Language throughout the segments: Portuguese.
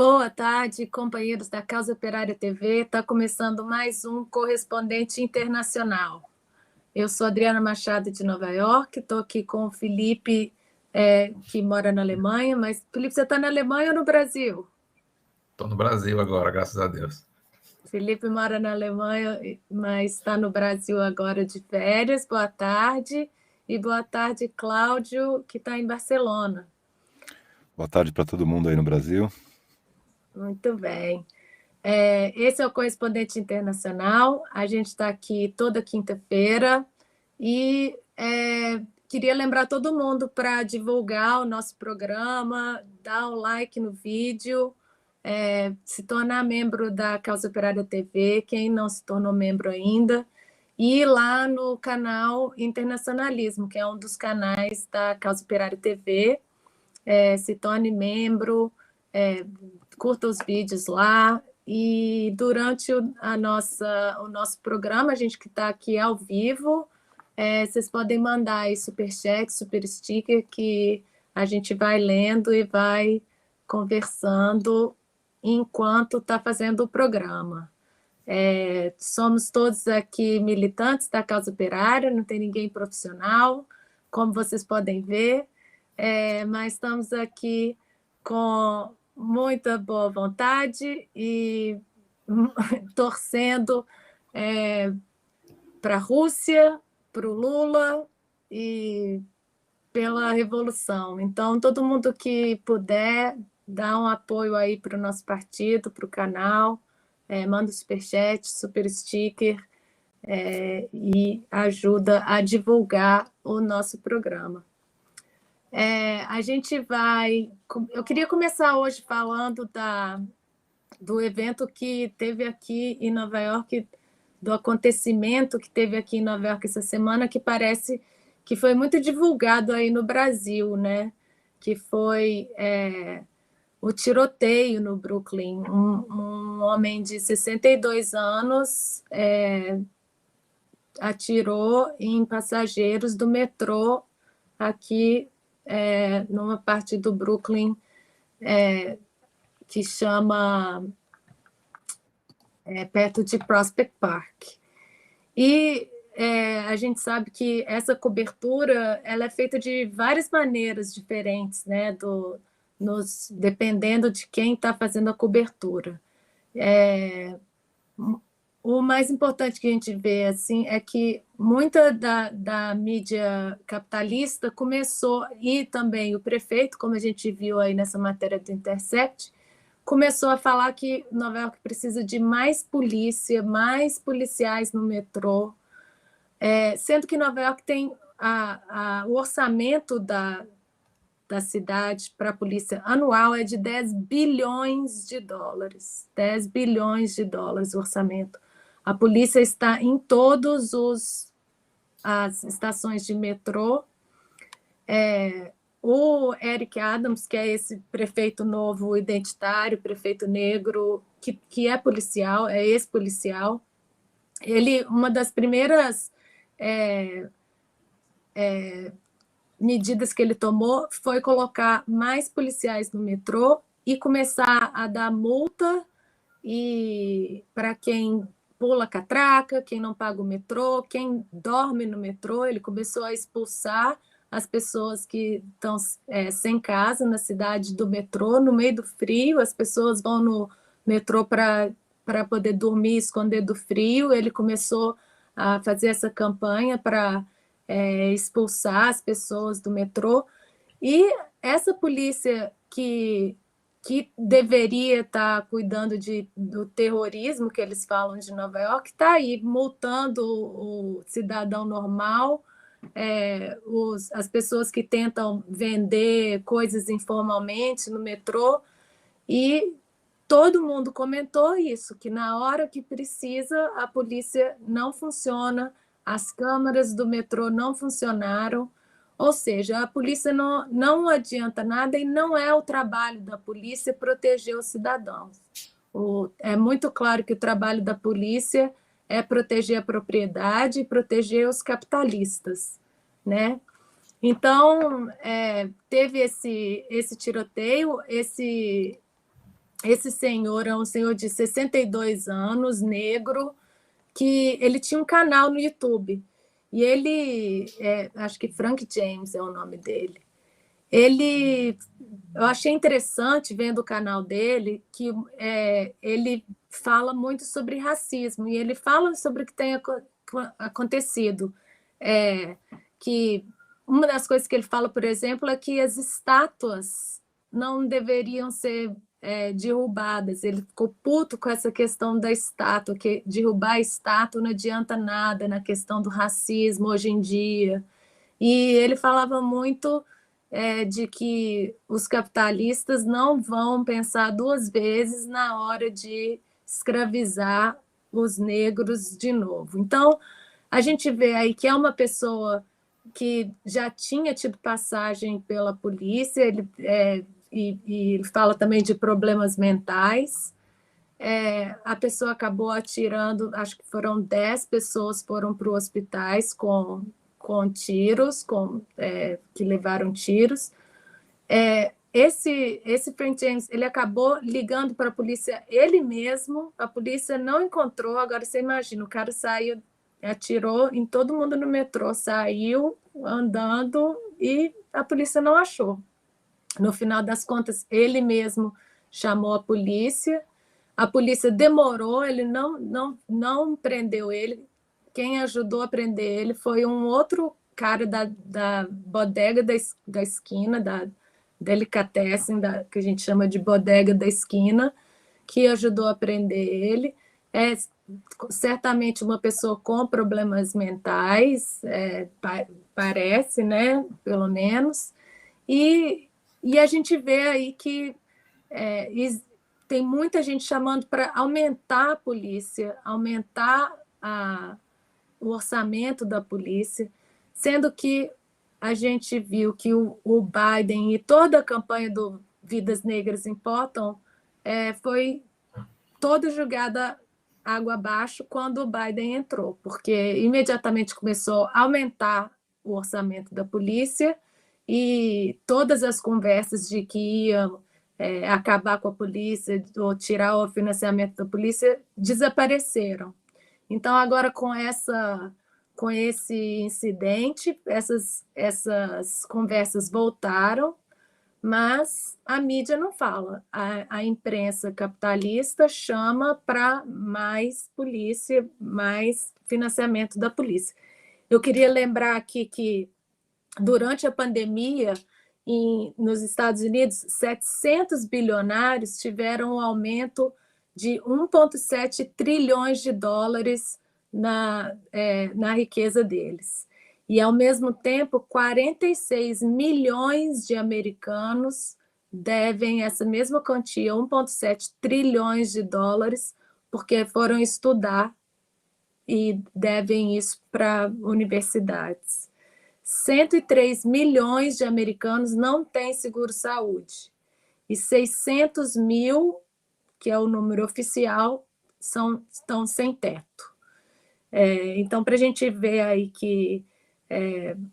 Boa tarde, companheiros da Causa Operária TV. Está começando mais um Correspondente Internacional. Eu sou Adriana Machado, de Nova York, estou aqui com o Felipe, que mora na Alemanha. Mas, Felipe, você está na Alemanha ou no Brasil? Estou no Brasil agora, graças a Deus. Felipe mora na Alemanha, mas está no Brasil agora de férias. Boa tarde. E boa tarde, Cláudio, que está em Barcelona. Boa tarde para todo mundo aí no Brasil. Muito bem. Esse é o Correspondente Internacional. A gente está aqui toda quinta-feira e queria lembrar todo mundo para divulgar o nosso programa, dar o like no vídeo, se tornar membro da Causa Operária TV, quem não se tornou membro ainda, e ir lá no canal Internacionalismo, que é um dos canais da Causa Operária TV. Se torne membro, curta os vídeos lá. E durante o nosso programa, a gente que está aqui ao vivo, vocês podem mandar aí superchat, super sticker, que a gente vai lendo e vai conversando enquanto está fazendo o programa. Somos todos aqui militantes da Causa Operária, não tem ninguém profissional, como vocês podem ver, mas estamos aqui com muita boa vontade e torcendo para a Rússia, para o Lula e pela revolução. Então, todo mundo que puder, dá um apoio aí para o nosso partido, para o canal, manda superchat, super sticker, e ajuda a divulgar o nosso programa. Eu queria começar hoje falando do evento que teve aqui em Nova York, do acontecimento que teve aqui em Nova York essa semana, que parece que foi muito divulgado aí no Brasil, né? Que foi o tiroteio no Brooklyn. Um homem de 62 anos atirou em passageiros do metrô aqui numa parte do Brooklyn que chama perto de Prospect Park. E a gente sabe que essa cobertura ela é feita de várias maneiras diferentes, né, dependendo de quem está fazendo a cobertura. O mais importante que a gente vê assim, é que muita da mídia capitalista começou, e também o prefeito, como a gente viu aí nessa matéria do Intercept, começou a falar que Nova York precisa de mais polícia, mais policiais no metrô, sendo que Nova York tem o orçamento da cidade para a polícia anual é de 10 bilhões de dólares. 10 bilhões de dólares o orçamento. A polícia está em todas as estações de metrô. O Eric Adams, que é esse prefeito novo identitário, prefeito negro, que é policial, é ex-policial, uma das primeiras medidas que ele tomou foi colocar mais policiais no metrô e começar a dar multa para quem pula catraca, quem não paga o metrô, quem dorme no metrô. Ele começou a expulsar as pessoas que estão sem casa na cidade do metrô, no meio do frio. As pessoas vão no metrô para poder dormir, esconder do frio. Ele começou a fazer essa campanha para expulsar as pessoas do metrô. E essa polícia que deveria estar cuidando do terrorismo, que eles falam de Nova York, está aí multando o cidadão normal, as pessoas que tentam vender coisas informalmente no metrô, e todo mundo comentou isso, que na hora que precisa, a polícia não funciona, as câmeras do metrô não funcionaram. Ou seja, a polícia não adianta nada e não é o trabalho da polícia proteger os cidadãos. É muito claro que o trabalho da polícia é proteger a propriedade e proteger os capitalistas, né? Então, teve esse tiroteio, Esse senhor é um senhor de 62 anos, negro, que ele tinha um canal no YouTube. E ele, acho que Frank James é o nome dele. Eu achei interessante, vendo o canal dele, que ele fala muito sobre racismo, e ele fala sobre o que tem acontecido. Que uma das coisas que ele fala, por exemplo, é que as estátuas não deveriam ser derrubadas. Ele ficou puto com essa questão da estátua, que derrubar a estátua não adianta nada na questão do racismo hoje em dia. E ele falava muito de que os capitalistas não vão pensar duas vezes na hora de escravizar os negros de novo. Então, a gente vê aí que é uma pessoa que já tinha tido passagem pela polícia, e ele fala também de problemas mentais. A pessoa acabou atirando, acho que foram 10 pessoas foram para os hospitais com tiros, que levaram tiros. Esse Frank James, ele acabou ligando para a polícia ele mesmo, a polícia não encontrou. Agora você imagina, o cara saiu, atirou em todo mundo no metrô, saiu andando e a polícia não achou. No final das contas, ele mesmo chamou a polícia demorou, ele não prendeu ele. Quem ajudou a prender ele foi um outro cara da bodega da esquina, da delicatessen, que a gente chama de bodega da esquina, que ajudou a prender ele. Certamente uma pessoa com problemas mentais, parece, né? Pelo menos. E a gente vê aí que tem muita gente chamando para aumentar a polícia, aumentar o orçamento da polícia, sendo que a gente viu que o Biden e toda a campanha do Vidas Negras Importam foi toda jogada água abaixo quando o Biden entrou, porque imediatamente começou a aumentar o orçamento da polícia e todas as conversas de que iam acabar com a polícia ou tirar o financiamento da polícia desapareceram. Então, agora com esse incidente, essas conversas voltaram, mas a mídia não fala. A imprensa capitalista chama para mais polícia, mais financiamento da polícia. Eu queria lembrar aqui que, durante a pandemia, nos Estados Unidos, 700 bilionários tiveram um aumento de 1,7 trilhões de dólares na riqueza deles. E, ao mesmo tempo, 46 milhões de americanos devem essa mesma quantia, 1,7 trilhões de dólares, porque foram estudar e devem isso para universidades. 103 milhões de americanos não têm seguro-saúde. E 600 mil, que é o número oficial, estão sem teto. Então, para a gente ver aí que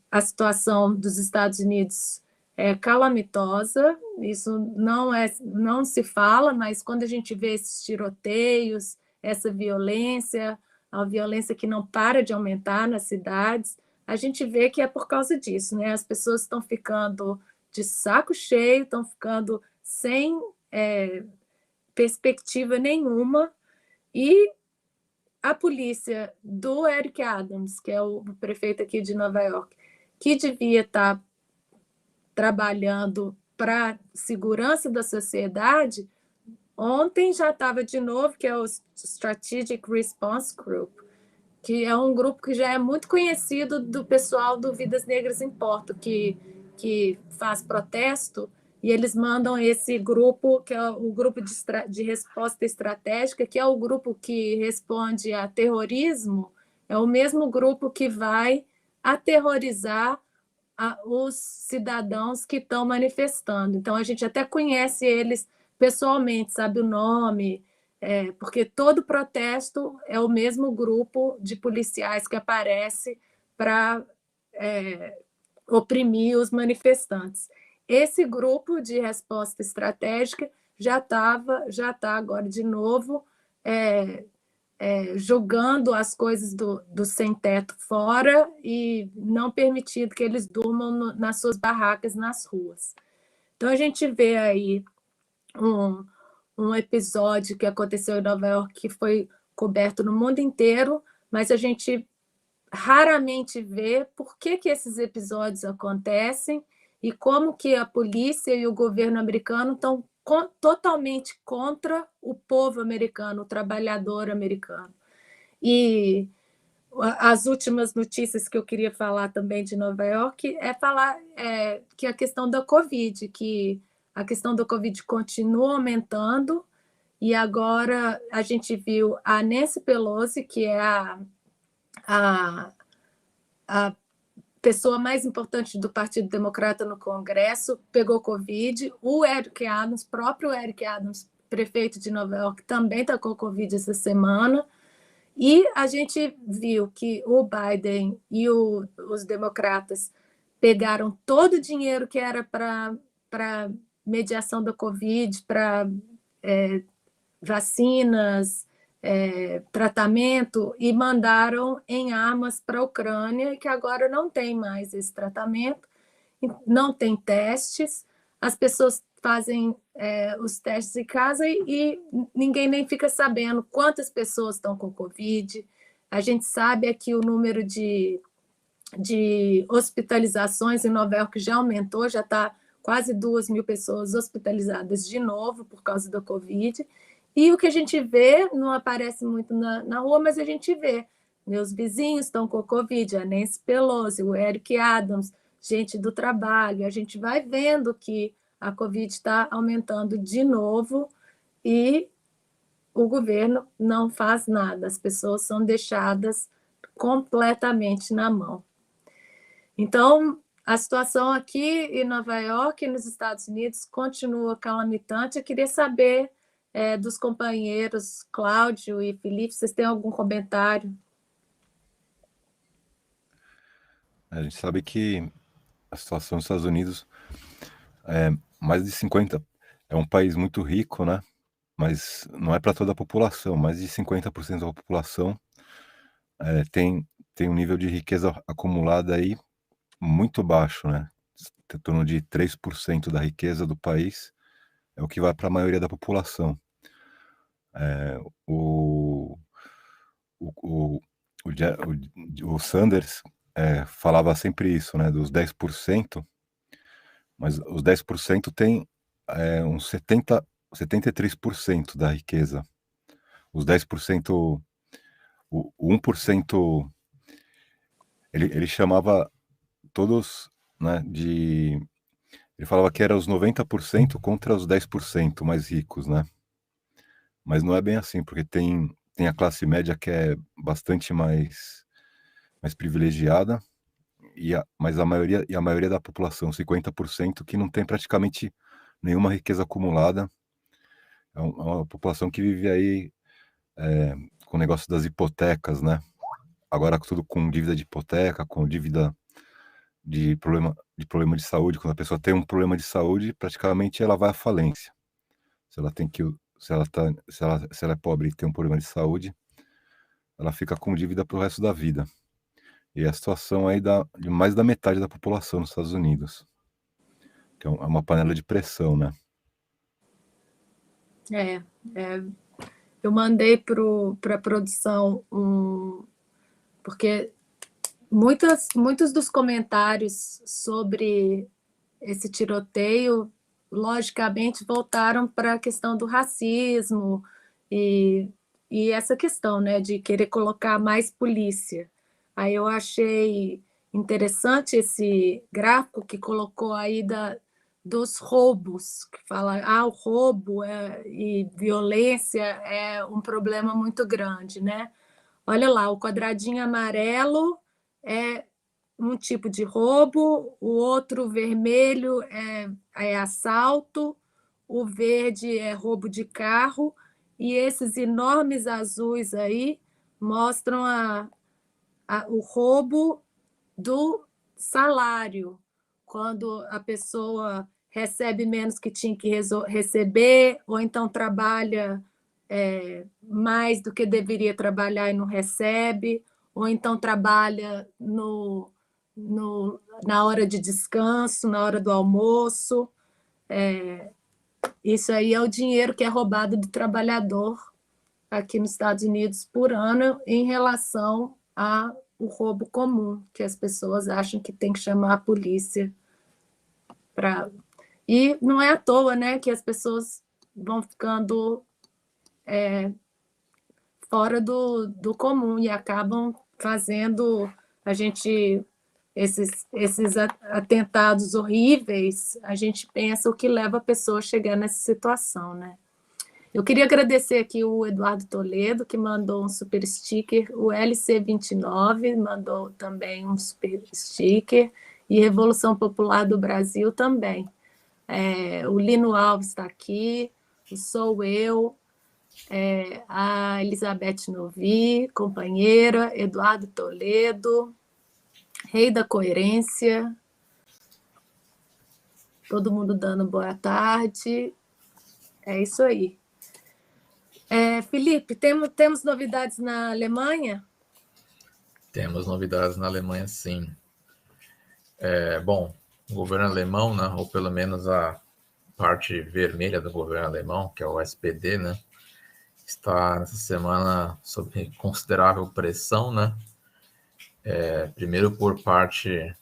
a situação dos Estados Unidos é calamitosa, isso não se fala, mas quando a gente vê esses tiroteios, essa violência, a violência que não para de aumentar nas cidades, a gente vê que é por causa disso, né? As pessoas estão ficando de saco cheio, estão ficando sem perspectiva nenhuma, e a polícia do Eric Adams, que é o prefeito aqui de Nova York, que devia estar trabalhando para a segurança da sociedade, ontem já estava de novo, que é o Strategic Response Group, que é um grupo que já é muito conhecido do pessoal do Vidas Negras Importam, que faz protesto, e eles mandam esse grupo, que é o grupo de resposta estratégica, que é o grupo que responde a terrorismo, é o mesmo grupo que vai aterrorizar os cidadãos que estão manifestando. Então, a gente até conhece eles pessoalmente, sabe o nome, porque todo protesto é o mesmo grupo de policiais que aparece para oprimir os manifestantes. Esse grupo de resposta estratégica já está agora de novo jogando as coisas do sem-teto fora e não permitindo que eles durmam nas suas barracas nas ruas. Então, a gente vê aí um episódio que aconteceu em Nova York que foi coberto no mundo inteiro, mas a gente raramente vê por que esses episódios acontecem e como que a polícia e o governo americano estão totalmente contra o povo americano, o trabalhador americano. E as últimas notícias que eu queria falar também de Nova York que a questão da Covid, que a questão da Covid continua aumentando, e agora a gente viu a Nancy Pelosi, que é a pessoa mais importante do Partido Democrata no Congresso, pegou Covid. O próprio Eric Adams, prefeito de Nova York, também está com Covid essa semana. E a gente viu que o Biden e os democratas pegaram todo o dinheiro que era para mediação da Covid, para vacinas, tratamento, e mandaram em armas para a Ucrânia, que agora não tem mais esse tratamento, não tem testes, as pessoas fazem os testes em casa e ninguém nem fica sabendo quantas pessoas estão com Covid. A gente sabe que o número de hospitalizações em Nova York já aumentou, já está quase 2.000 pessoas hospitalizadas de novo por causa da Covid. E o que a gente vê, não aparece muito na rua, mas a gente vê. Meus vizinhos estão com Covid, a Nancy Pelosi, o Eric Adams, gente do trabalho. A gente vai vendo que a Covid está aumentando de novo e o governo não faz nada. As pessoas são deixadas completamente na mão. Então, a situação aqui em Nova York e nos Estados Unidos continua calamitante. Eu queria saber dos companheiros Cláudio e Felipe, vocês têm algum comentário? A gente sabe que a situação nos Estados Unidos mais de 50 é um país muito rico, né? Mas não é para toda a população. Mais de 50% da população tem um nível de riqueza acumulada aí muito baixo, né? Em torno de 3% da riqueza do país é o que vai para a maioria da população. O Sanders falava sempre isso, né? Dos 10%, mas os 10% tem uns 73% da riqueza. Os 10%, o 1%, ele chamava todos, né, ele falava que era os 90% contra os 10% mais ricos, né? Mas não é bem assim, porque tem a classe média que é bastante mais privilegiada, mas a maioria da população, 50%, que não tem praticamente nenhuma riqueza acumulada. É uma população que vive aí com o negócio das hipotecas, né? Agora tudo com dívida de hipoteca, com dívida de problema de saúde. Quando a pessoa tem um problema de saúde, praticamente ela vai à falência. Se ela é pobre e tem um problema de saúde, ela fica com dívida para o resto da vida. E a situação aí de mais da metade da população nos Estados Unidos, que é uma panela de pressão, né? Eu mandei para a produção porque muitos dos comentários sobre esse tiroteio, logicamente, voltaram para a questão do racismo e essa questão, né, de querer colocar mais polícia. Aí eu achei interessante esse gráfico que colocou aí dos roubos, que fala o roubo e violência é um problema muito grande, né? Olha lá, o quadradinho amarelo é um tipo de roubo, o outro vermelho é assalto, o verde é roubo de carro, e esses enormes azuis aí mostram o roubo do salário, quando a pessoa recebe menos que tinha que receber, ou então trabalha mais do que deveria trabalhar e não recebe, ou então trabalha na hora de descanso, na hora do almoço. Isso aí é o dinheiro que é roubado do trabalhador aqui nos Estados Unidos por ano em relação ao roubo comum, que as pessoas acham que tem que chamar a polícia para... E não é à toa, né, que as pessoas vão ficando fora do comum e acabam fazendo esses atentados horríveis. A gente pensa o que leva a pessoa a chegar nessa situação, né? Eu queria agradecer aqui o Eduardo Toledo, que mandou um super sticker, o LC29 mandou também um super sticker, e Revolução Popular do Brasil também. O Lino Alves está aqui, sou eu, a Elizabeth Novi, companheira, Eduardo Toledo, Rei da Coerência, todo mundo dando boa tarde. É isso aí. Felipe, temos novidades na Alemanha? Temos novidades na Alemanha, sim. Bom, o governo alemão, né, ou pelo menos a parte vermelha do governo alemão, que é o SPD, né, está nessa semana sob considerável pressão, né? Primeiro por parte,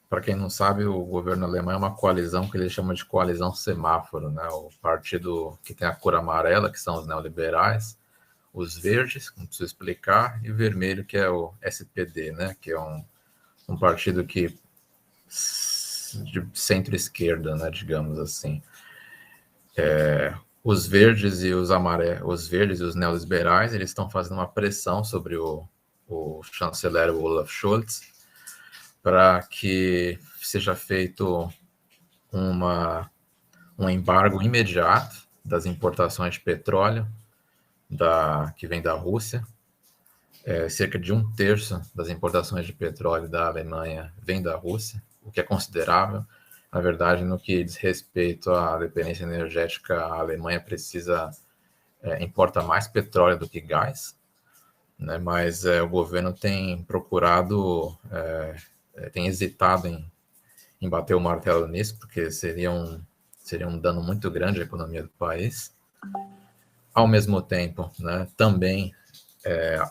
para quem não sabe, o governo alemão é uma coalizão que eles chamam de coalizão semáforo, né? O partido que tem a cor amarela, que são os neoliberais, os verdes, não preciso explicar, e o vermelho, que é o SPD, né? Que é um partido de centro-esquerda, né? Digamos assim. Os verdes e os verdes e os neoliberais, eles estão fazendo uma pressão sobre o chanceler Olaf Scholz para que seja feito um embargo imediato das importações de petróleo que vem da Rússia. Cerca de 1/3 das importações de petróleo da Alemanha vem da Rússia, o que é considerável. Na verdade, no que diz respeito à dependência energética, a Alemanha importa mais petróleo do que gás, né? Mas o governo tem procurado, tem hesitado em bater o martelo nisso, porque seria um dano muito grande à economia do país. Ao mesmo tempo, né, também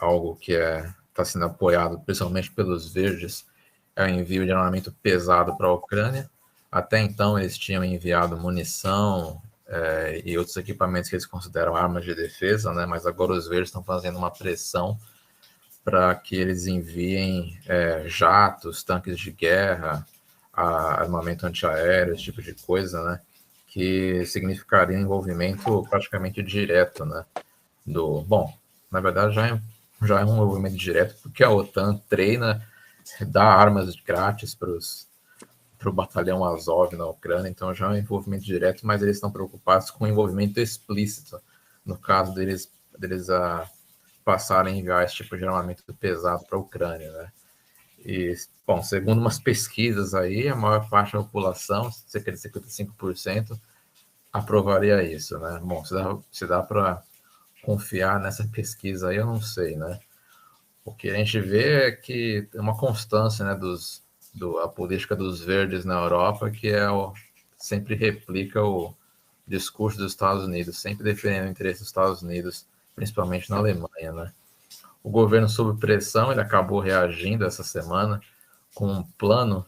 algo que está sendo apoiado principalmente pelos verdes, é o envio de armamento pesado para a Ucrânia. Até então, eles tinham enviado munição e outros equipamentos que eles consideram armas de defesa, né? Mas agora os verdes estão fazendo uma pressão para que eles enviem jatos, tanques de guerra, armamento antiaéreo, esse tipo de coisa, né? Que significaria um envolvimento praticamente direto, né? Bom, na verdade já é um envolvimento direto, porque a OTAN treina, dá armas grátis para o batalhão Azov na Ucrânia, então já é um envolvimento direto, mas eles estão preocupados com o envolvimento explícito, no caso deles passarem a enviar esse tipo de armamento pesado para a Ucrânia, né? E, bom, segundo umas pesquisas aí, a maior parte da população, cerca de 55%, aprovaria isso, né? Bom, se dá para confiar nessa pesquisa aí, eu não sei, né? O que a gente vê é que é uma constância, né, a política dos verdes na Europa, que sempre replica o discurso dos Estados Unidos, sempre defendendo o interesse dos Estados Unidos, principalmente na Alemanha, né? O governo sob pressão, ele acabou reagindo essa semana com um plano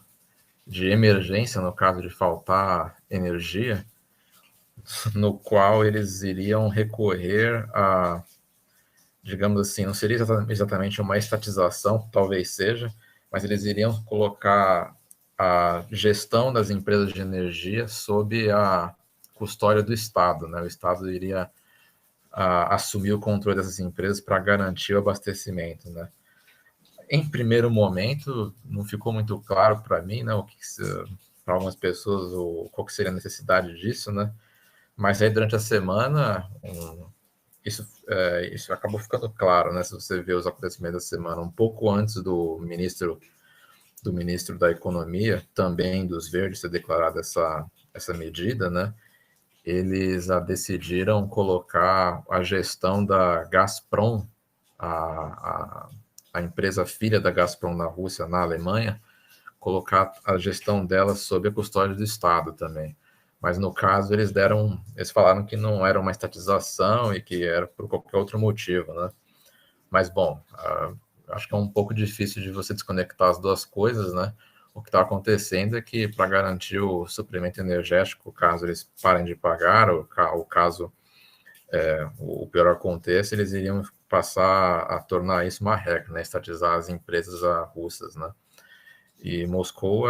de emergência no caso de faltar energia, no qual eles iriam recorrer a, digamos assim, não seria exatamente uma estatização, talvez seja, mas eles iriam colocar a gestão das empresas de energia sob a custódia do Estado, né? O Estado iria assumir o controle dessas empresas para garantir o abastecimento, né? Em primeiro momento, não ficou muito claro para mim, né, para algumas pessoas, qual que seria a necessidade disso, né? Mas aí, durante a semana, isso acabou ficando claro, né? Se você vê os acontecimentos da semana, um pouco antes do ministro da Economia, também dos Verdes, ter declarado essa medida, né, eles decidiram colocar a gestão da Gazprom, a empresa filha da Gazprom na Rússia, na Alemanha, colocar a gestão dela sob a custódia do Estado também. Mas no caso eles falaram que não era uma estatização e que era por qualquer outro motivo, né? Mas bom, acho que é um pouco difícil de você desconectar as duas coisas, né? O que está acontecendo é que para garantir o suprimento energético, caso eles parem de pagar, ou caso o pior aconteça, eles iriam passar a tornar isso uma regra, né? Estatizar as empresas russas, né? E Moscou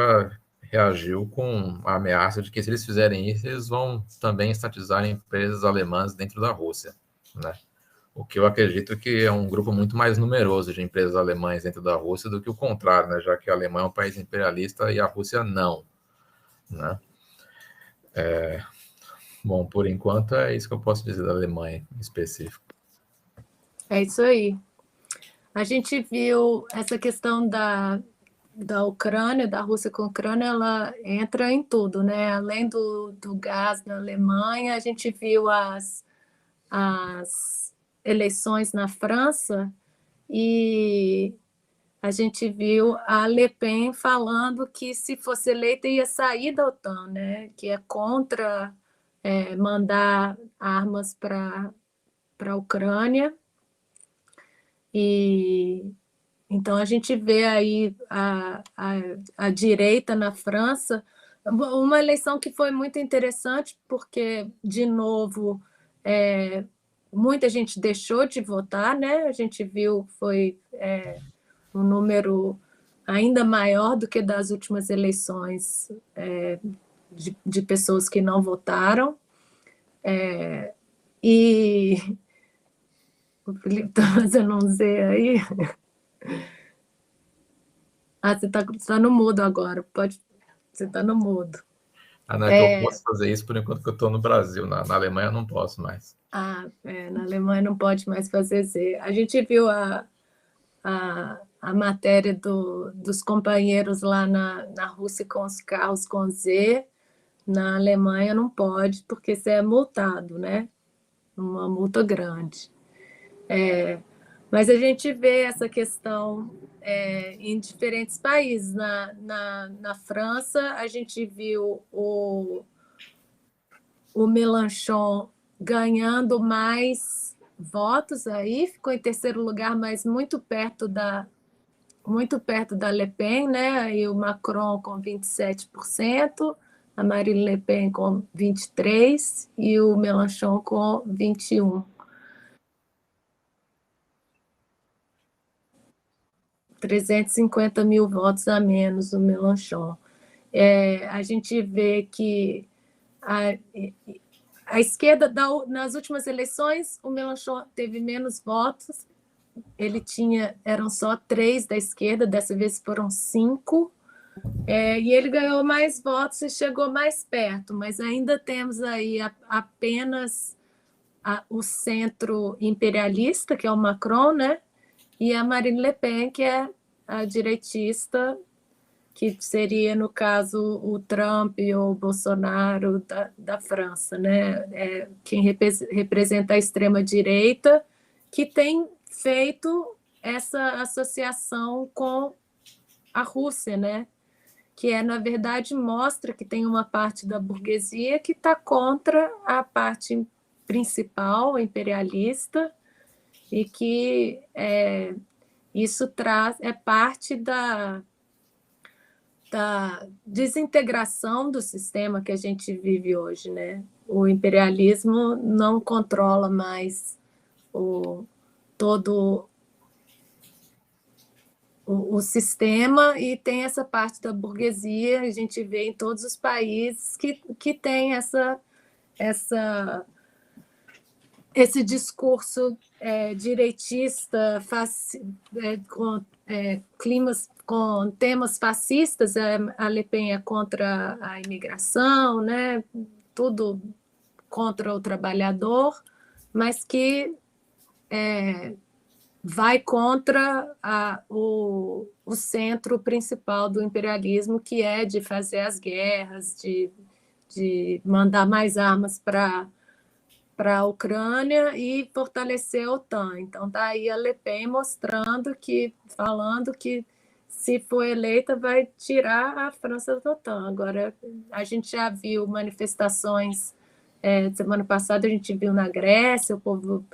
reagiu com a ameaça de que, se eles fizerem isso, eles vão também estatizar empresas alemãs dentro da Rússia, né? O que eu acredito que é um grupo muito mais numeroso de empresas alemãs dentro da Rússia do que o contrário, né? Já que a Alemanha é um país imperialista e a Rússia não, né? Bom, por enquanto é isso que eu posso dizer da Alemanha em específico. É isso aí. A gente viu essa questão da Ucrânia, da Rússia com a Ucrânia, ela entra em tudo, né? Além do gás na Alemanha, a gente viu as eleições na França e a gente viu a Le Pen falando que, se fosse eleita, ia sair da OTAN, né? Que é contra mandar armas para a Ucrânia. E então a gente vê aí a direita na França, uma eleição que foi muito interessante, porque, de novo, muita gente deixou de votar, né? A gente viu foi um número ainda maior do que das últimas eleições de pessoas que não votaram. E o Felipe está fazendo um Z aí. Você tá no mudo agora. Você está no mudo. Não, é que eu posso fazer isso por enquanto que eu estou no Brasil. Na Alemanha eu não posso mais. Na Alemanha não pode mais fazer Z. A gente viu a matéria dos companheiros lá na Rússia com os carros com Z. Na Alemanha não pode, porque você é multado, né? Uma multa grande. Mas a gente vê essa questão em diferentes países. Na França, a gente viu o Mélenchon ganhando mais votos aí, ficou em terceiro lugar, mas muito perto da Le Pen, né? E o Macron com 27%, a Marine Le Pen com 23% e o Mélenchon com 21%. 350 mil votos a menos o Mélenchon. A gente vê que a esquerda, nas últimas eleições, o Mélenchon teve menos votos. Eram só 3 da esquerda, dessa vez foram 5. E ele ganhou mais votos e chegou mais perto, mas ainda temos aí apenas o centro imperialista, que é o Macron, né? E a Marine Le Pen, que é a direitista, que seria, no caso, o Trump ou o Bolsonaro da França, né? Quem representa a extrema-direita, que tem feito essa associação com a Rússia, né? Que, na verdade, mostra que tem uma parte da burguesia que está contra a parte principal, imperialista, e que isso é parte da desintegração do sistema que a gente vive hoje, né? O imperialismo não controla mais todo o sistema, e tem essa parte da burguesia, a gente vê em todos os países que tem esse discurso direitista, com temas fascistas. A Le Pen é contra a imigração, né? Tudo contra o trabalhador, mas que vai contra o centro principal do imperialismo, que é de fazer as guerras, de de mandar mais armas para a Ucrânia e fortalecer a OTAN. Então, está aí a Le Pen falando que, se for eleita, vai tirar a França da OTAN. Agora, a gente já viu manifestações, semana passada a gente viu na Grécia, o povo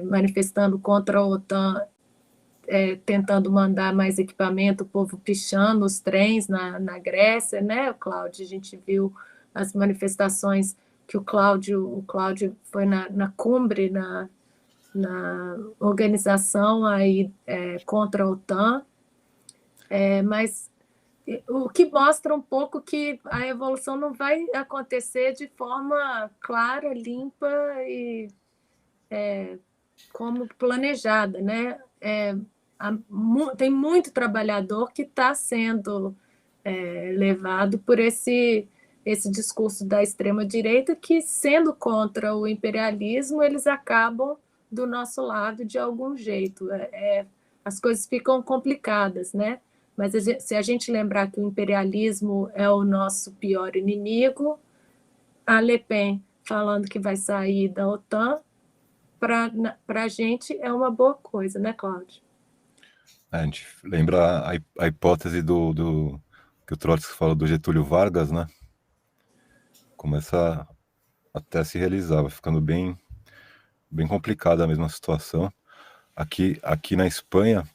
manifestando contra a OTAN, tentando mandar mais equipamento, o povo pichando os trens na Grécia, né, Cláudio? A gente viu as manifestações que o Cláudio foi na Cumbre, na organização aí, contra a OTAN, mas o que mostra um pouco que a evolução não vai acontecer de forma clara, limpa e como planejada, né? Tem muito trabalhador que está sendo levado por esse discurso da extrema-direita, que, sendo contra o imperialismo, eles acabam do nosso lado de algum jeito. As coisas ficam complicadas, né? Mas se a gente lembrar que o imperialismo é o nosso pior inimigo, a Le Pen falando que vai sair da OTAN, para a gente é uma boa coisa, né, Cláudio? A gente lembra a hipótese do que o Trotsky falou do Getúlio Vargas, né? Começa até a se realizar, vai ficando bem complicada a mesma situação. Aqui na Espanha,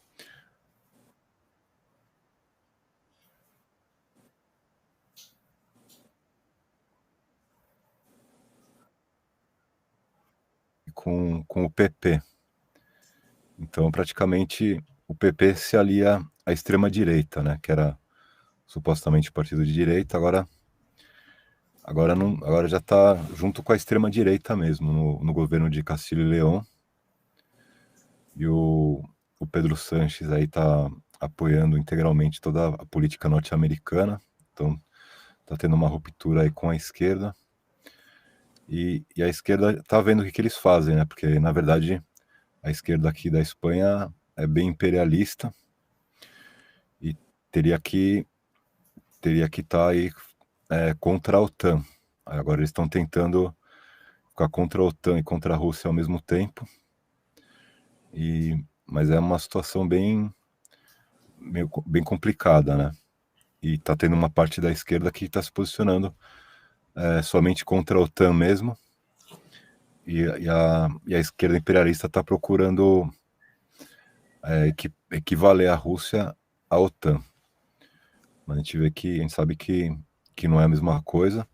com o PP. Então, praticamente, o PP se alia à extrema-direita, né? Que era supostamente partido de direita, agora já está junto com a extrema-direita mesmo, no governo de Castilho e León. E o Pedro Sánchez aí está apoiando integralmente toda a política norte-americana, então está tendo uma ruptura aí com a esquerda. E a esquerda está vendo o que eles fazem, né? Porque, na verdade, a esquerda aqui da Espanha é bem imperialista e teria que estar aí contra a OTAN. Agora eles estão tentando ficar contra a OTAN e contra a Rússia ao mesmo tempo. Mas é uma situação bem complicada, né? E está tendo uma parte da esquerda que está se posicionando somente contra a OTAN mesmo. E a esquerda imperialista está procurando equivaler a Rússia à OTAN. Mas a gente sabe que não é a mesma coisa.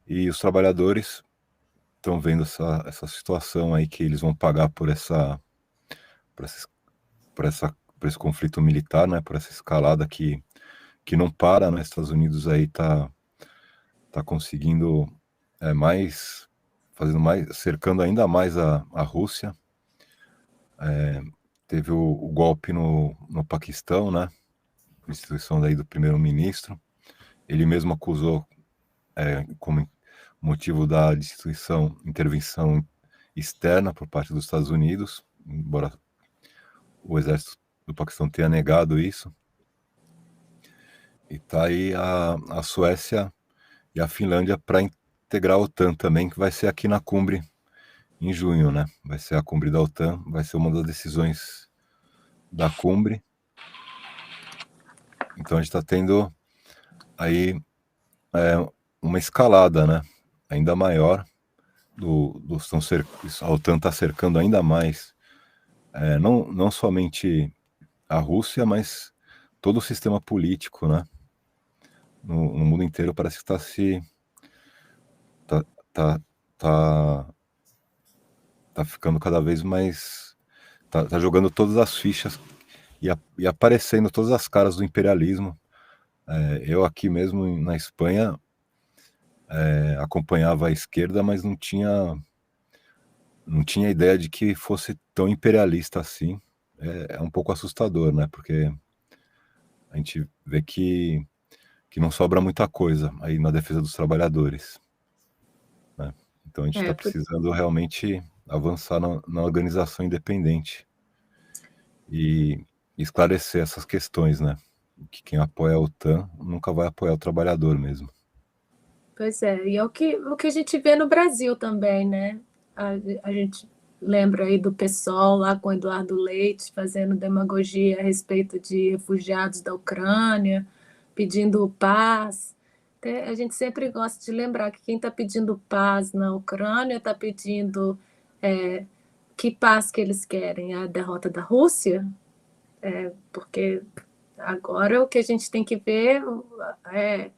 E os trabalhadores estão vendo essa situação aí, que eles vão pagar por esse conflito militar, né? Por essa escalada que não para, né? Estados Unidos aí tá conseguindo cercando ainda mais a Rússia. Teve o golpe no Paquistão, né? Instituição daí do primeiro-ministro. Ele mesmo acusou como motivo da destituição, intervenção externa por parte dos Estados Unidos, embora o exército do Paquistão tenha negado isso. E tá aí a Suécia e a Finlândia para integrar a OTAN também, que vai ser aqui na Cumbre em junho, né? Vai ser a Cumbre da OTAN, vai ser uma das decisões da Cumbre. Então a gente está tendo aí uma escalada, né? Ainda maior. A OTAN está cercando ainda mais, não somente a Rússia, mas todo o sistema político, né? No mundo inteiro parece que tá ficando cada vez mais, tá jogando todas as fichas e aparecendo todas as caras do imperialismo. Eu aqui mesmo na Espanha acompanhava a esquerda, mas não tinha ideia de que fosse tão imperialista assim. É um pouco assustador, né? Porque a gente vê que não sobra muita coisa aí na defesa dos trabalhadores, né? Então a gente está precisando realmente avançar na organização independente e esclarecer essas questões, né? Que quem apoia a OTAN nunca vai apoiar o trabalhador mesmo. Pois é, e é o que a gente vê no Brasil também, né? A gente lembra aí do PSOL lá com Eduardo Leite fazendo demagogia a respeito de refugiados da Ucrânia, pedindo paz. A gente sempre gosta de lembrar que quem está pedindo paz na Ucrânia está pedindo que paz que eles querem? A derrota da Rússia? Porque agora o que a gente tem que ver é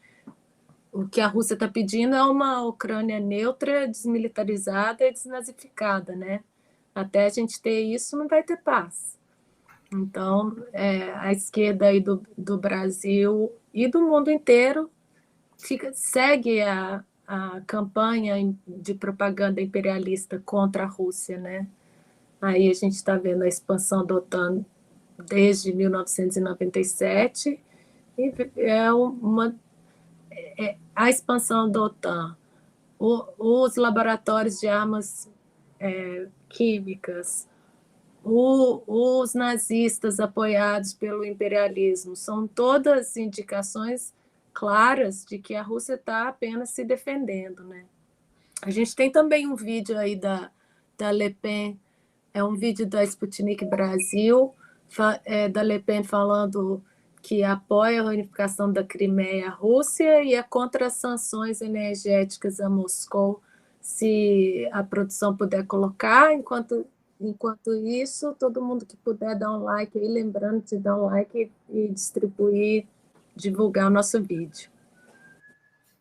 o que a Rússia está pedindo é uma Ucrânia neutra, desmilitarizada e desnazificada, né? Até a gente ter isso, não vai ter paz. Então, a esquerda aí do Brasil e do mundo inteiro segue a campanha de propaganda imperialista contra a Rússia, né? Aí a gente está vendo a expansão da OTAN desde 1997 e a expansão da OTAN, os laboratórios de armas químicas, os nazistas apoiados pelo imperialismo, são todas indicações claras de que a Rússia está apenas se defendendo, né? A gente tem também um vídeo aí da Le Pen, é um vídeo da Sputnik Brasil, da Le Pen falando que apoia a reunificação da Crimeia à Rússia e é contra as sanções energéticas a Moscou, se a produção puder colocar. Enquanto isso, todo mundo que puder dar um like aí, lembrando de dar um like e distribuir, divulgar o nosso vídeo.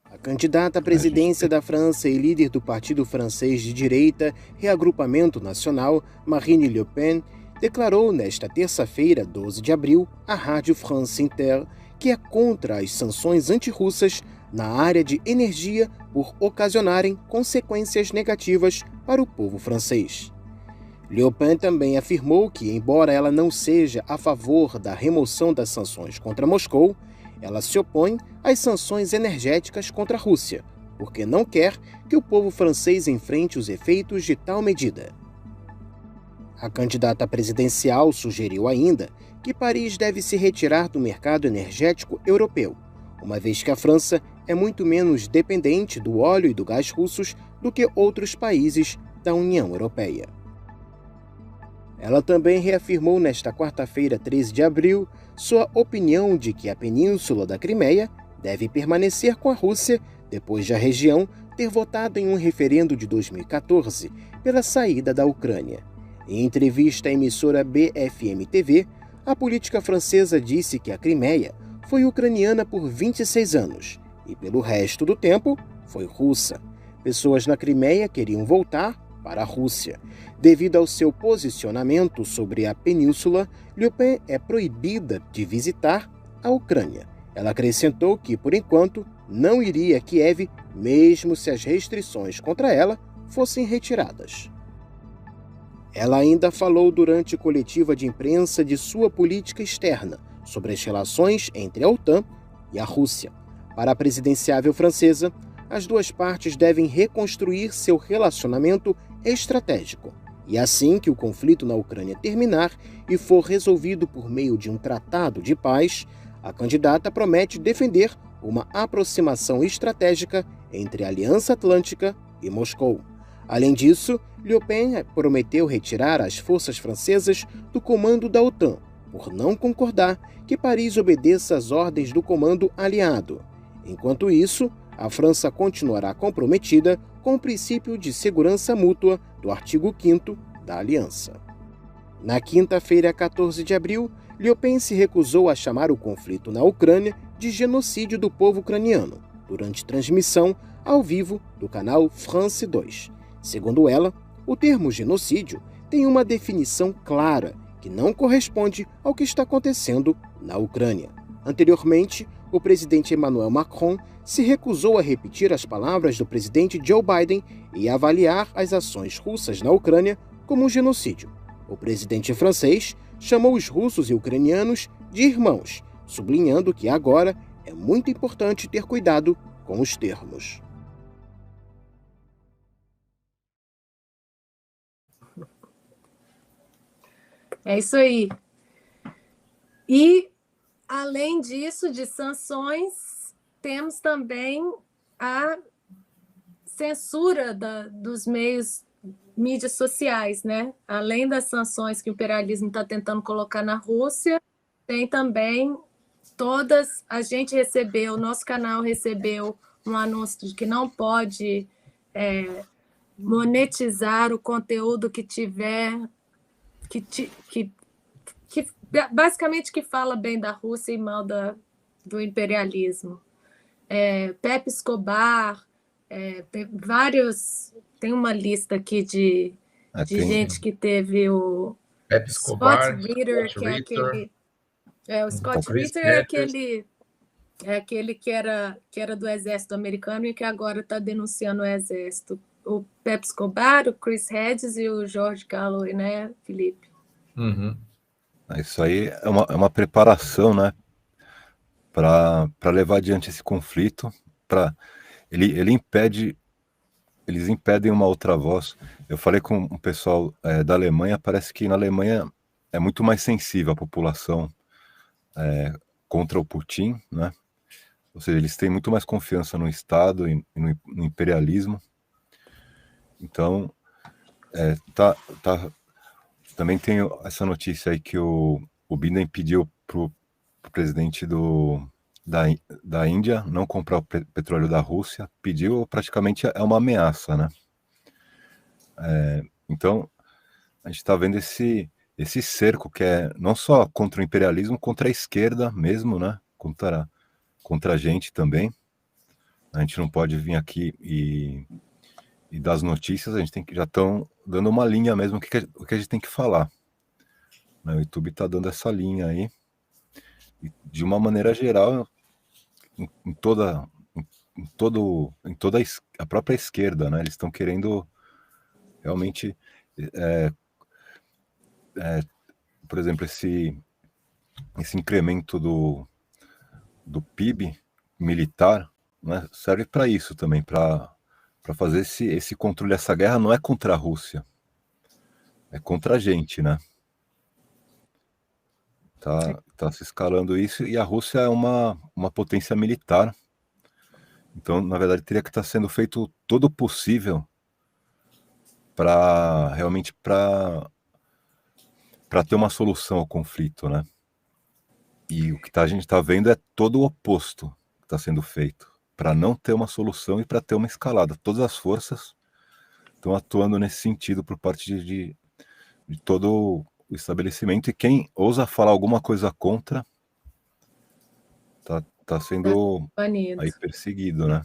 A candidata à presidência da França e líder do partido francês de direita Reagrupamento Nacional, Marine Le Pen, declarou nesta terça-feira, 12 de abril, à Rádio France Inter, que é contra as sanções antirrussas na área de energia por ocasionarem consequências negativas para o povo francês. Le Pen também afirmou que, embora ela não seja a favor da remoção das sanções contra Moscou, ela se opõe às sanções energéticas contra a Rússia, porque não quer que o povo francês enfrente os efeitos de tal medida. A candidata presidencial sugeriu ainda que Paris deve se retirar do mercado energético europeu, uma vez que a França é muito menos dependente do óleo e do gás russos do que outros países da União Europeia. Ela também reafirmou nesta quarta-feira, 13 de abril, sua opinião de que a península da Crimeia deve permanecer com a Rússia depois de a região ter votado em um referendo de 2014 pela saída da Ucrânia. Em entrevista à emissora BFM-TV, a política francesa disse que a Crimeia foi ucraniana por 26 anos e, pelo resto do tempo, foi russa. Pessoas na Crimeia queriam voltar para a Rússia. Devido ao seu posicionamento sobre a península, Le Pen é proibida de visitar a Ucrânia. Ela acrescentou que, por enquanto, não iria a Kiev, mesmo se as restrições contra ela fossem retiradas. Ela ainda falou durante coletiva de imprensa de sua política externa sobre as relações entre a OTAN e a Rússia. Para a presidenciável francesa, as duas partes devem reconstruir seu relacionamento estratégico. E assim que o conflito na Ucrânia terminar e for resolvido por meio de um tratado de paz, a candidata promete defender uma aproximação estratégica entre a Aliança Atlântica e Moscou. Além disso, Le Pen prometeu retirar as forças francesas do comando da OTAN, por não concordar que Paris obedeça às ordens do comando aliado. Enquanto isso, a França continuará comprometida com o princípio de segurança mútua do artigo 5º da Aliança. Na quinta-feira, 14 de abril, Le Pen se recusou a chamar o conflito na Ucrânia de genocídio do povo ucraniano, durante transmissão ao vivo do canal France 2. Segundo ela, o termo genocídio tem uma definição clara que não corresponde ao que está acontecendo na Ucrânia. Anteriormente, o presidente Emmanuel Macron se recusou a repetir as palavras do presidente Joe Biden e a avaliar as ações russas na Ucrânia como um genocídio. O presidente francês chamou os russos e ucranianos de irmãos, sublinhando que agora é muito importante ter cuidado com os termos. É isso aí. E, além disso, de sanções, temos também a censura dos meios mídias sociais, né? Além das sanções que o imperialismo está tentando colocar na Rússia, tem também o nosso canal recebeu um anúncio de que não pode monetizar o conteúdo que tiver, que basicamente que fala bem da Rússia e mal do imperialismo. Pepe Escobar, tem uma lista aqui de gente que teve o Pepe Escobar, Scott Ritter, que é aquele... o Scott Ritter é aquele que era do exército americano e que agora está denunciando o exército. O Pepe Escobar, o Chris Hedges e o George Galloway, né, Felipe? Uhum. Isso aí é uma preparação, né, para levar adiante esse conflito. Eles impedem uma outra voz. Eu falei com um pessoal da Alemanha, parece que na Alemanha é muito mais sensível a população contra o Putin, né? Ou seja, eles têm muito mais confiança no Estado e no imperialismo. Então, também tem essa notícia aí que o Biden pediu para o presidente da Índia não comprar o petróleo da Rússia. Pediu, praticamente é uma ameaça, né? Então, a gente está vendo esse cerco que é não só contra o imperialismo, contra a esquerda mesmo, né? Contra a gente também. A gente não pode vir aqui e dar as notícias, já estão dando uma linha mesmo, o que a gente tem que falar. O YouTube está dando essa linha aí, e de uma maneira geral, em toda a própria esquerda, né? Eles estão querendo realmente, por exemplo, esse incremento do PIB militar, né, serve para isso também, para fazer esse controle. Essa guerra não é contra a Rússia, é contra a gente, né? Tá se escalando isso, e a Rússia é uma potência militar. Então, na verdade, teria que estar sendo feito todo o possível para realmente para ter uma solução ao conflito, né? E o que a gente está vendo é todo o oposto que está sendo feito, para não ter uma solução e para ter uma escalada. Todas as forças estão atuando nesse sentido por parte de todo o estabelecimento, e quem ousa falar alguma coisa contra tá sendo aí perseguido, né?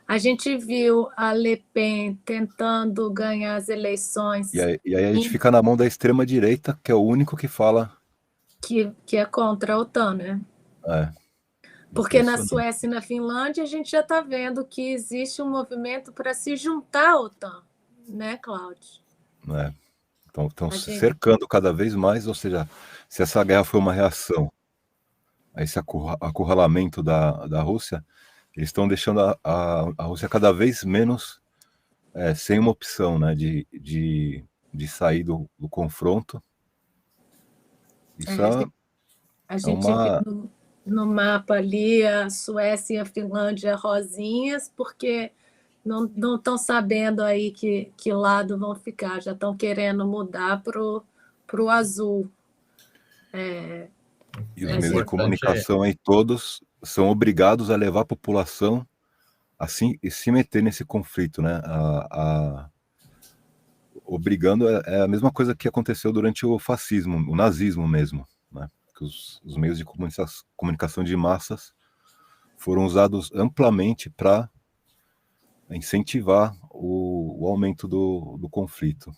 A gente viu a Le Pen tentando ganhar as eleições. E aí a gente fica na mão da extrema-direita, que é o único que fala... Que é contra a OTAN, né? Porque na Suécia e na Finlândia a gente já está vendo que existe um movimento para se juntar à OTAN, né, Cláudio? Estão se cercando cada vez mais, ou seja, se essa guerra foi uma reação a esse acurralamento da Rússia, eles estão deixando a Rússia cada vez menos sem uma opção, né, de sair do confronto. Isso a gente viu no mapa ali a Suécia e a Finlândia rosinhas, porque não estão sabendo aí que lado vão ficar, já estão querendo mudar para o azul. E os meios de comunicação aí todos são obrigados a levar a população assim e se meter nesse conflito, né? Obrigando, é a mesma coisa que aconteceu durante o fascismo, o nazismo mesmo, né? Que os meios de comunicação de massas foram usados amplamente para incentivar o aumento do conflito.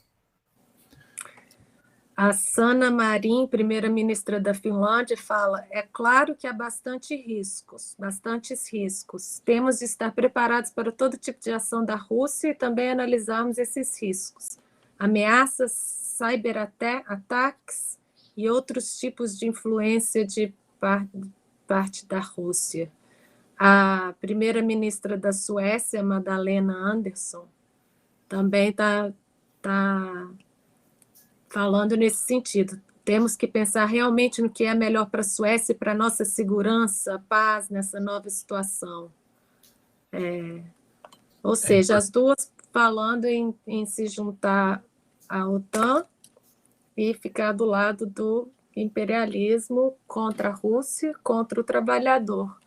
A Sanna Marin, primeira-ministra da Finlândia, fala: é claro que há bastantes riscos. Temos de estar preparados para todo tipo de ação da Rússia e também analisarmos esses riscos. Ameaças, cyberataques e outros tipos de influência de parte da Rússia. A primeira-ministra da Suécia, Magdalena Andersson, também está falando nesse sentido. Temos que pensar realmente no que é melhor para a Suécia e para a nossa segurança, paz nessa nova situação. Ou seja, as duas falando em se juntar à OTAN e ficar do lado do imperialismo contra a Rússia, contra o trabalhador.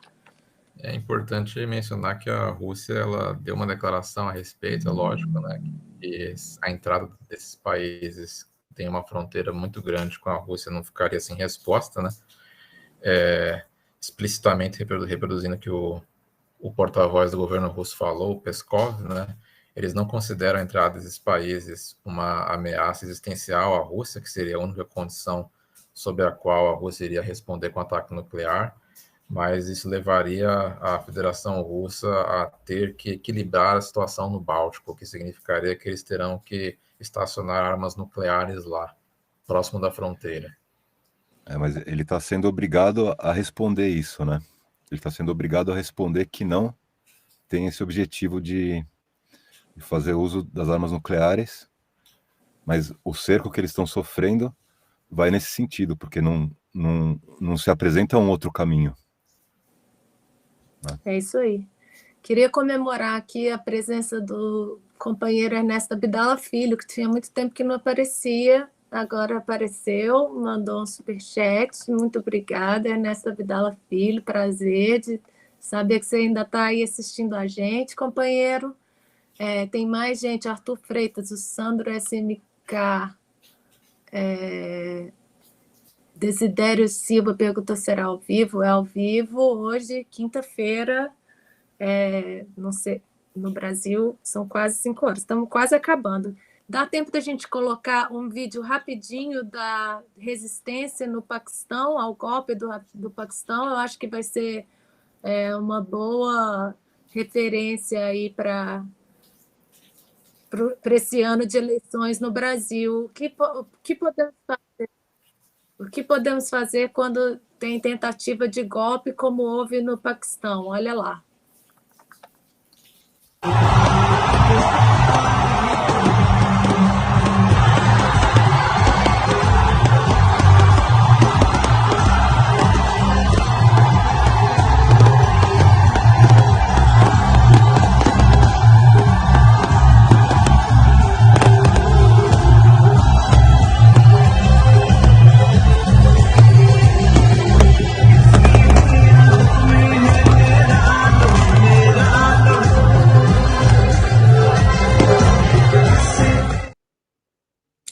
É importante mencionar que a Rússia ela deu uma declaração a respeito, é lógico, né, que a entrada desses países tem uma fronteira muito grande com a Rússia, não ficaria sem resposta, né, explicitamente reproduzindo o que o porta-voz do governo russo falou, o Peskov, né, eles não consideram a entrada desses países uma ameaça existencial à Rússia, que seria a única condição sob a qual a Rússia iria responder com ataque nuclear, mas isso levaria a Federação Russa a ter que equilibrar a situação no Báltico, o que significaria que eles terão que estacionar armas nucleares lá, próximo da fronteira. Mas ele está sendo obrigado a responder isso, né? Ele está sendo obrigado a responder que não tem esse objetivo de fazer uso das armas nucleares, mas o cerco que eles estão sofrendo vai nesse sentido, porque não se apresenta um outro caminho. É isso aí. Queria comemorar aqui a presença do companheiro Ernesto Abdala Filho, que tinha muito tempo que não aparecia, agora apareceu, mandou um superchat. Muito obrigada, Ernesto Abdala Filho, prazer de saber que você ainda está aí assistindo a gente, companheiro. Tem mais gente, Arthur Freitas, o Sandro SMK, Desidério Silva perguntou se era ao vivo. É ao vivo hoje, quinta-feira, não sei, no Brasil são quase 5 horas, estamos quase acabando. Dá tempo da gente colocar um vídeo rapidinho da resistência no Paquistão, ao golpe do Paquistão. Eu acho que vai ser uma boa referência aí para esse ano de eleições no Brasil. O que podemos fazer? O que podemos fazer quando tem tentativa de golpe, como houve no Paquistão? Olha lá.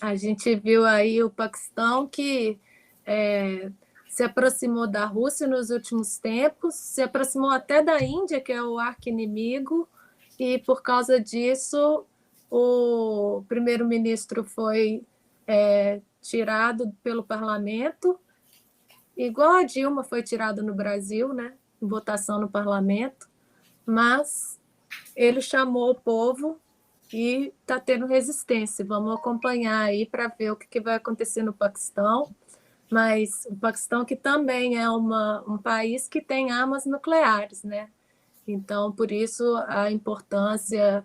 A gente viu aí o Paquistão que se aproximou da Rússia nos últimos tempos, se aproximou até da Índia, que é o arqui-inimigo, e por causa disso o primeiro-ministro foi tirado pelo parlamento, igual a Dilma foi tirada no Brasil, né, em votação no parlamento, mas ele chamou o povo e está tendo resistência. Vamos acompanhar aí para ver o que vai acontecer no Paquistão. Mas o Paquistão que também é um país que tem armas nucleares, né? Então, por isso, a importância,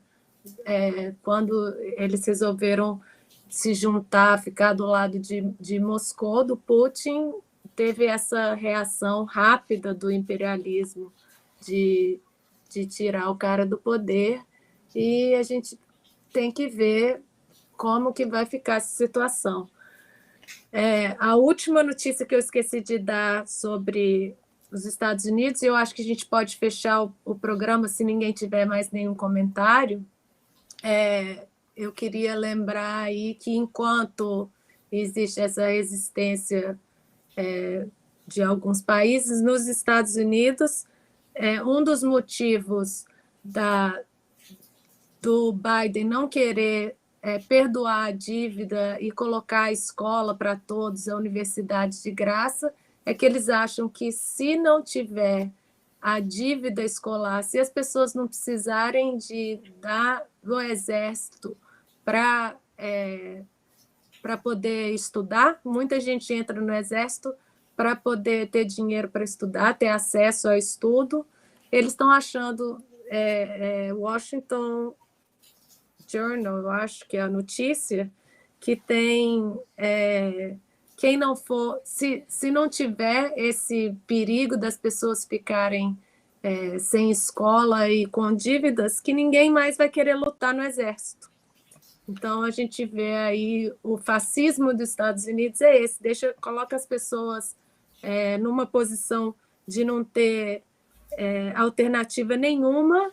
quando eles resolveram se juntar, ficar do lado de Moscou, do Putin, teve essa reação rápida do imperialismo de tirar o cara do poder, e a gente tem que ver como que vai ficar essa situação. A última notícia que eu esqueci de dar sobre os Estados Unidos, e eu acho que a gente pode fechar o programa se ninguém tiver mais nenhum comentário, eu queria lembrar aí que enquanto existe essa resistência de alguns países, nos Estados Unidos, um dos motivos do Biden não querer perdoar a dívida e colocar a escola para todos, a universidade de graça, é que eles acham que se não tiver a dívida escolar, se as pessoas não precisarem do exército para poder estudar, muita gente entra no exército para poder ter dinheiro para estudar, ter acesso ao estudo. Eles estão achando, Washington Journal, eu acho que é a notícia, que tem quem não for, se não tiver esse perigo das pessoas ficarem sem escola e com dívidas, que ninguém mais vai querer lutar no exército. Então, a gente vê aí o fascismo dos Estados Unidos é esse, coloca as pessoas numa posição de não ter alternativa nenhuma,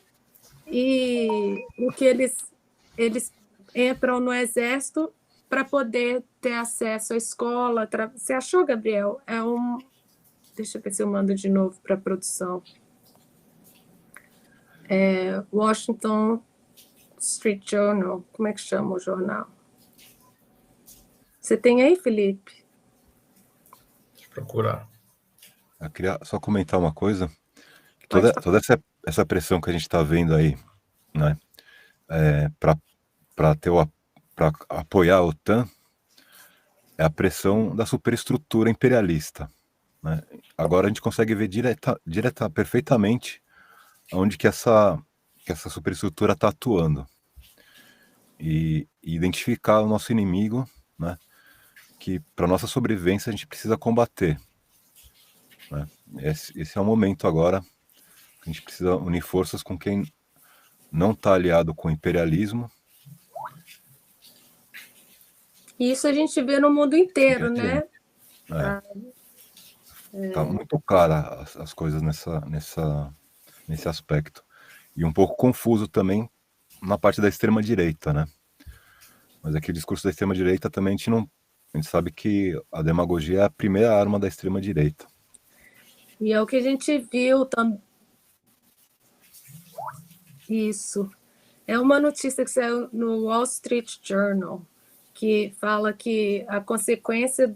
e o que eles entram no exército para poder ter acesso à escola. Você achou, Gabriel? Deixa eu ver se eu mando de novo para a produção. Washington Street Journal. Como é que chama o jornal? Você tem aí, Felipe? Deixa eu procurar. Eu queria só comentar uma coisa. Toda essa pressão que a gente está vendo aí, né, para apoiar a OTAN, é a pressão da superestrutura imperialista, né? Agora a gente consegue ver perfeitamente onde que essa superestrutura está atuando e identificar o nosso inimigo, né, que para nossa sobrevivência a gente precisa combater, né? Esse é o momento agora que a gente precisa unir forças com quem não está aliado com o imperialismo. Isso a gente vê no mundo inteiro, né? Tá muito clara as coisas nesse aspecto. E um pouco confuso também na parte da extrema-direita, né? Mas aqui o discurso da extrema-direita também a gente sabe que a demagogia é a primeira arma da extrema-direita. E é o que a gente viu também. Isso. É uma notícia que saiu no Wall Street Journal, que fala que a consequência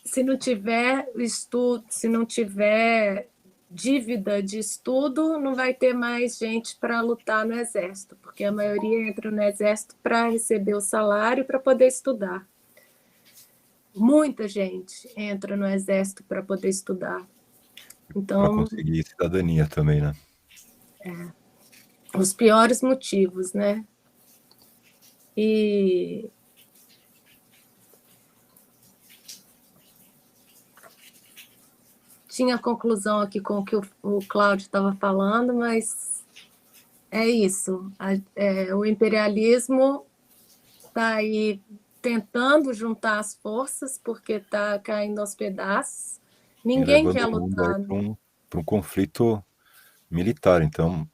se não tiver estudo, se não tiver dívida de estudo, não vai ter mais gente para lutar no exército, porque a maioria entra no exército para receber o salário para poder estudar. Muita gente entra no exército para poder estudar. Então, para conseguir cidadania também, né? Os piores motivos, né? E tinha conclusão aqui com o que o Cláudio estava falando, mas é isso. O imperialismo está aí tentando juntar as forças, porque está caindo aos pedaços. Ninguém quer lutar. Para um conflito militar. Então,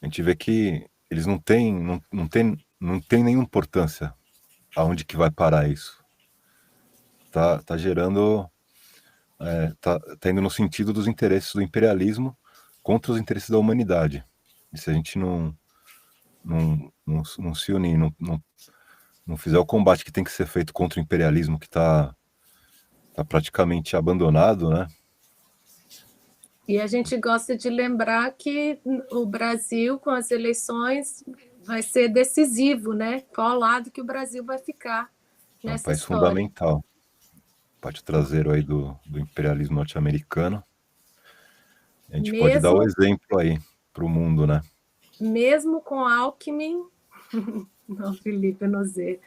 a gente vê que eles não têm nenhuma importância aonde que vai parar isso. Tá gerando, tá indo no sentido dos interesses do imperialismo contra os interesses da humanidade. E se a gente não se unir, não fizer o combate que tem que ser feito contra o imperialismo, que está praticamente abandonado, né? E a gente gosta de lembrar que o Brasil, com as eleições, vai ser decisivo, né? Qual lado que o Brasil vai ficar nessa É um país história. fundamental. Parte traseiro aí do imperialismo norte-americano. A gente pode dar o exemplo aí para o mundo, né? Mesmo com Alckmin, não, Felipe, eu não sei.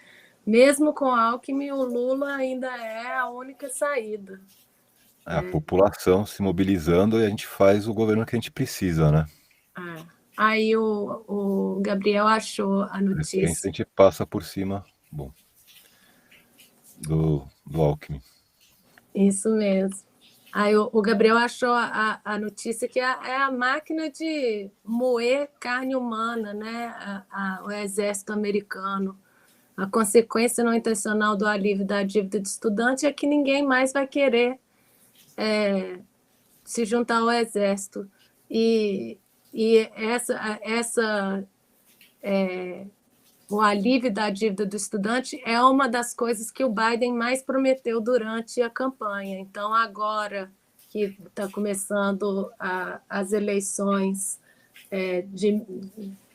Mesmo com Alckmin, o Lula ainda é a única saída. A população se mobilizando e a gente faz o governo que a gente precisa, né? Aí o Gabriel achou a notícia. A gente passa por cima, do Alckmin. Isso mesmo. Aí o Gabriel achou a notícia que é a máquina de moer carne humana, né? O exército americano. A consequência não intencional do alívio da dívida de estudante é que ninguém mais vai querer se juntar ao exército. E o alívio da dívida do estudante é uma das coisas que o Biden mais prometeu durante a campanha. Então, agora que está começando as eleições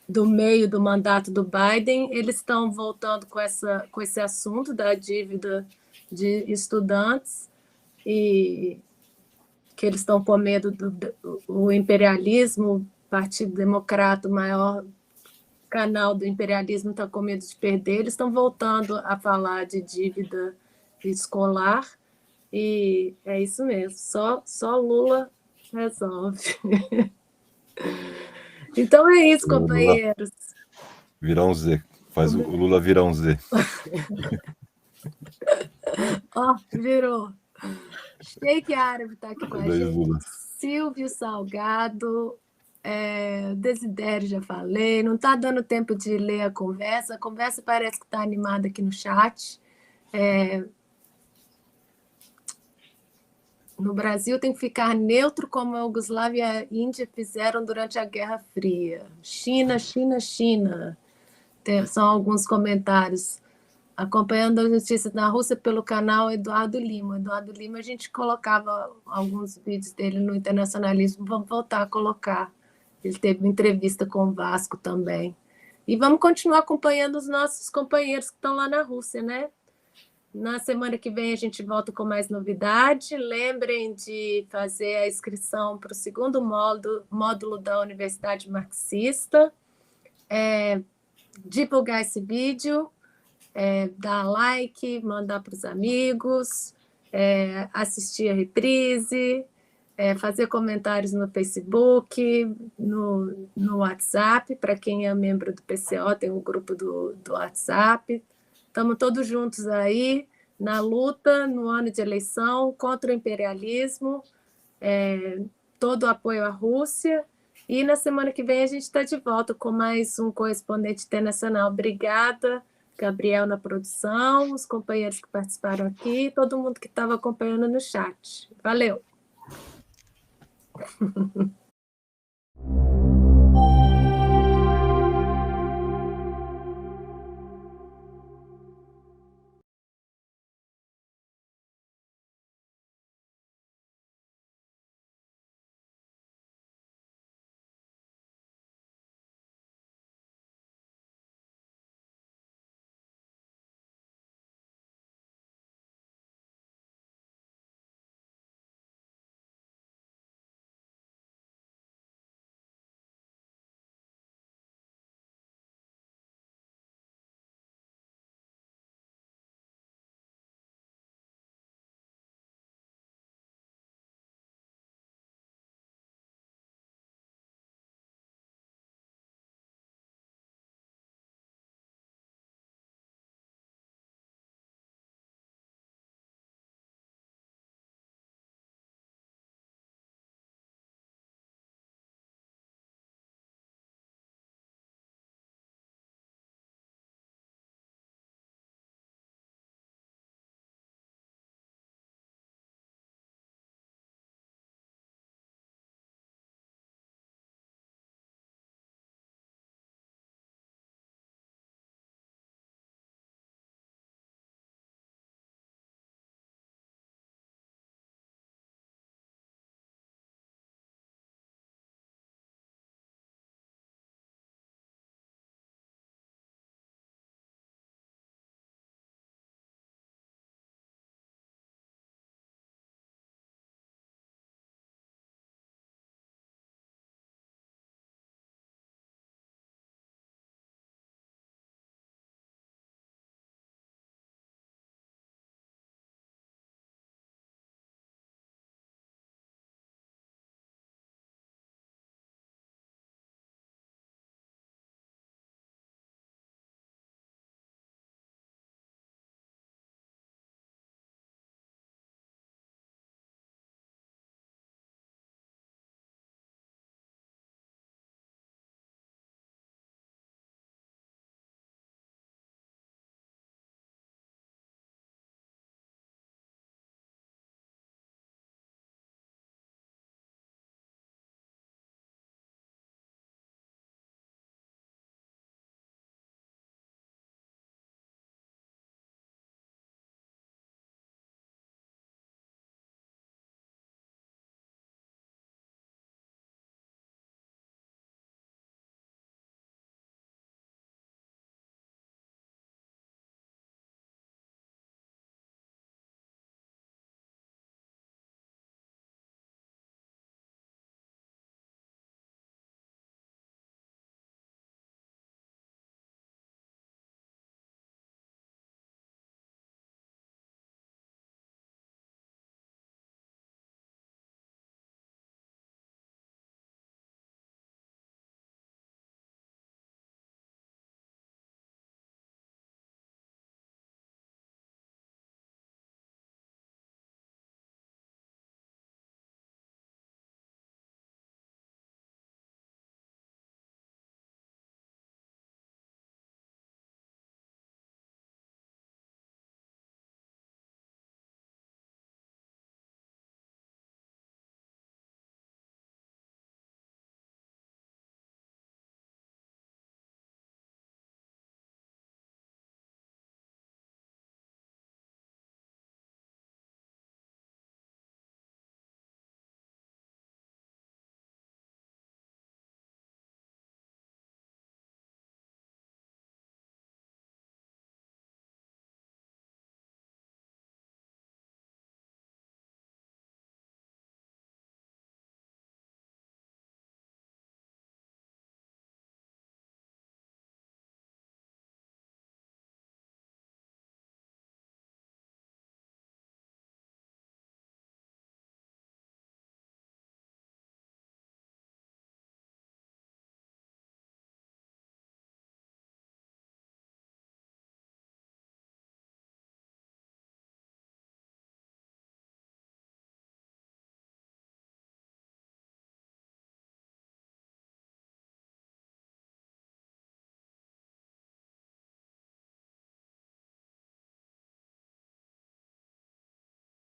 do meio do mandato do Biden, eles estão voltando com esse assunto da dívida de estudantes e que eles estão com medo do imperialismo, o Partido Democrata, o maior canal do imperialismo, está com medo de perder. Eles estão voltando a falar de dívida escolar e é isso mesmo. Só Lula Resolve. Então é isso, companheiros. Virar um Z. Faz o Lula virar um Z. Ó, virou. Sheik Árabe está aqui com a gente. Lula. Silvio Salgado. Desidério, já falei. Não está dando tempo de ler a conversa. A conversa parece que está animada aqui no chat. No Brasil tem que ficar neutro, como a Iugoslávia e a Índia fizeram durante a Guerra Fria. China, China, China. São alguns comentários. Acompanhando as notícias na Rússia pelo canal Eduardo Lima. Eduardo Lima, a gente colocava alguns vídeos dele no Internacionalismo. Vamos voltar a colocar. Ele teve uma entrevista com o Vasco também. E vamos continuar acompanhando os nossos companheiros que estão lá na Rússia, né? Na semana que vem a gente volta com mais novidade. Lembrem de fazer a inscrição para o segundo módulo da Universidade Marxista. Divulgar esse vídeo, dar like, mandar para os amigos, assistir a reprise, fazer comentários no Facebook, no WhatsApp. Para quem é membro do PCO, tem um grupo do WhatsApp. Estamos todos juntos aí, na luta, no ano de eleição, contra o imperialismo, todo o apoio à Rússia. E na semana que vem a gente está de volta com mais um correspondente internacional. Obrigada, Gabriel na produção, os companheiros que participaram aqui, todo mundo que estava acompanhando no chat. Valeu!